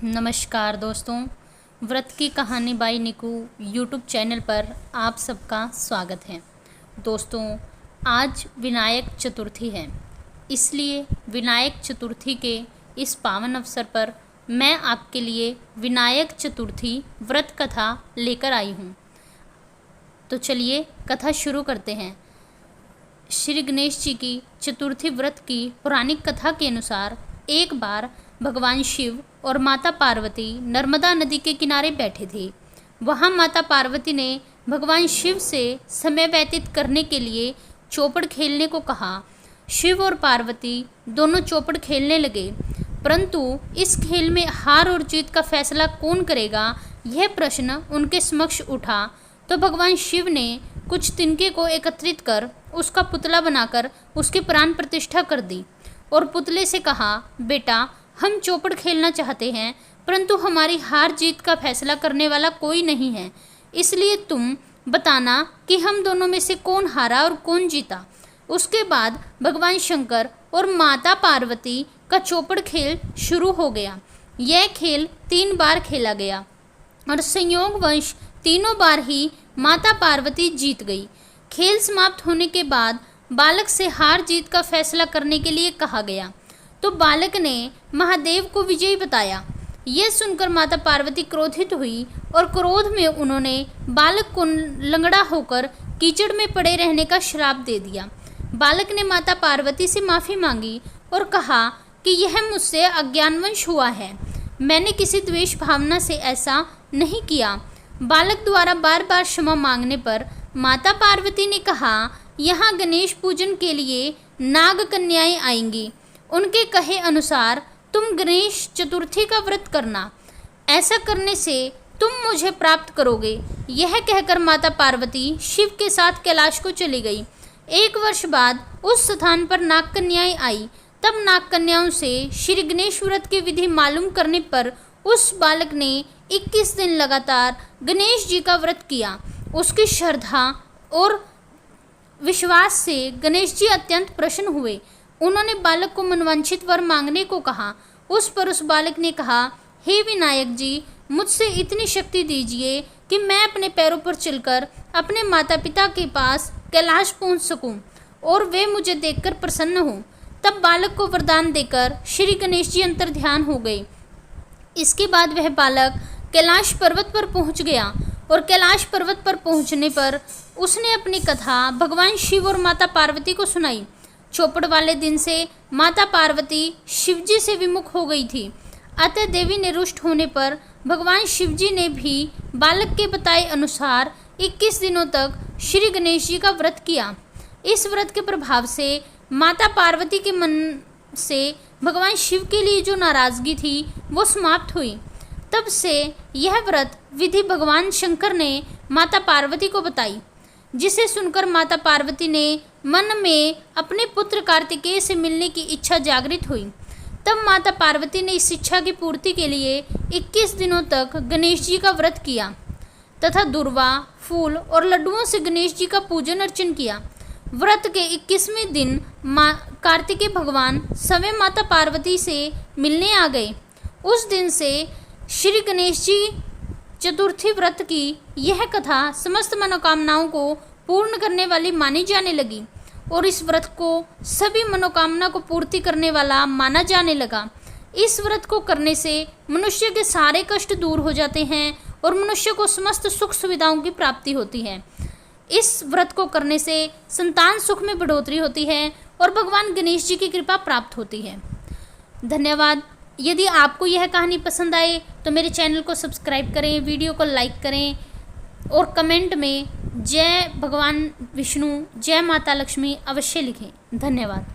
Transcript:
नमस्कार दोस्तों, व्रत की कहानी बाई निकू यूट्यूब चैनल पर आप सबका स्वागत है। दोस्तों, आज विनायक चतुर्थी है, इसलिए विनायक चतुर्थी के इस पावन अवसर पर मैं आपके लिए विनायक चतुर्थी व्रत कथा लेकर आई हूँ। तो चलिए कथा शुरू करते हैं। श्री गणेश जी की चतुर्थी व्रत की पौराणिक कथा के अनुसार एक बार भगवान शिव और माता पार्वती नर्मदा नदी के किनारे बैठे थे। वहाँ माता पार्वती ने भगवान शिव से समय व्यतीत करने के लिए चौपड़ खेलने को कहा। शिव और पार्वती दोनों चौपड़ खेलने लगे, परंतु इस खेल में हार और जीत का फैसला कौन करेगा, यह प्रश्न उनके समक्ष उठा। तो भगवान शिव ने कुछ तिनके को एकत्रित कर उसका पुतला बनाकर उसकी प्राण प्रतिष्ठा कर दी और पुतले से कहा, बेटा, हम चौपड़ खेलना चाहते हैं, परंतु हमारी हार जीत का फैसला करने वाला कोई नहीं है, इसलिए तुम बताना कि हम दोनों में से कौन हारा और कौन जीता। उसके बाद भगवान शंकर और माता पार्वती का चौपड़ खेल शुरू हो गया। यह खेल 3 बार खेला गया और संयोगवश तीनों बार ही माता पार्वती जीत गई। खेल समाप्त होने के बाद बालक से हार जीत का फैसला करने के लिए कहा गया, तो बालक ने महादेव को विजयी बताया। यह सुनकर माता पार्वती क्रोधित हुई और क्रोध में उन्होंने बालक को लंगड़ा होकर कीचड़ में पड़े रहने का श्राप दे दिया। बालक ने माता पार्वती से माफ़ी मांगी और कहा कि यह मुझसे अज्ञानवश हुआ है, मैंने किसी द्वेष भावना से ऐसा नहीं किया। बालक द्वारा बार बार क्षमा मांगने पर माता पार्वती ने कहा, यहाँ गणेश पूजन के लिए नाग कन्याएं आएंगी, उनके कहे अनुसार तुम गणेश चतुर्थी का व्रत करना, ऐसा करने से तुम मुझे प्राप्त करोगे। यह कहकर माता पार्वती शिव के साथ कैलाश को चली गई। 1 वर्ष बाद उस स्थान पर नाग कन्याएं आई। तब नाग कन्याओं से श्री गणेश व्रत की विधि मालूम करने पर उस बालक ने 21 दिन लगातार गणेश जी का व्रत किया। उसकी श्रद्धा और विश्वास से गणेश जी अत्यंत प्रसन्न हुए। उन्होंने बालक को मनवांछित वर मांगने को कहा। उस पर उस बालक ने कहा, हे विनायक जी, मुझसे इतनी शक्ति दीजिए कि मैं अपने पैरों पर चलकर अपने माता पिता के पास कैलाश पहुंच सकूं और वे मुझे देखकर प्रसन्न हों। तब बालक को वरदान देकर श्री गणेश जी अंतर्ध्यान हो गए। इसके बाद वह बालक कैलाश पर्वत पर पहुंच गया और कैलाश पर्वत पर पहुंचने पर उसने अपनी कथा भगवान शिव और माता पार्वती को सुनाई। चौपड़ वाले दिन से माता पार्वती शिवजी से विमुख हो गई थी, अतः देवी ने रुष्ट होने पर भगवान शिवजी ने भी बालक के बताए अनुसार 21 दिनों तक श्री गणेश जी का व्रत किया। इस व्रत के प्रभाव से माता पार्वती के मन से भगवान शिव के लिए जो नाराजगी थी वो समाप्त हुई। तब से यह व्रत विधि भगवान शंकर ने माता पार्वती को बताई, जिसे सुनकर माता पार्वती ने मन में अपने पुत्र कार्तिकेय से मिलने की इच्छा जागृत हुई। तब माता पार्वती ने इस इच्छा की पूर्ति के लिए 21 दिनों तक गणेश जी का व्रत किया तथा दुर्वा, फूल और लड्डुओं से गणेश जी का पूजन अर्चन किया। व्रत के 21वें दिन कार्तिकेय भगवान स्वयं माता पार्वती से मिलने आ गए। उस दिन से श्री गणेश जी चतुर्थी व्रत की यह कथा समस्त मनोकामनाओं को पूर्ण करने वाली मानी जाने लगी और इस व्रत को सभी मनोकामना को पूर्ति करने वाला माना जाने लगा। इस व्रत को करने से मनुष्य के सारे कष्ट दूर हो जाते हैं और मनुष्य को समस्त सुख सुविधाओं की प्राप्ति होती है। इस व्रत को करने से संतान सुख में बढ़ोतरी होती है और भगवान गणेश जी की कृपा प्राप्त होती है। धन्यवाद। यदि आपको यह कहानी पसंद आए तो मेरे चैनल को सब्सक्राइब करें, वीडियो को लाइक करें और कमेंट में जय भगवान विष्णु, जय माता लक्ष्मी अवश्य लिखें। धन्यवाद।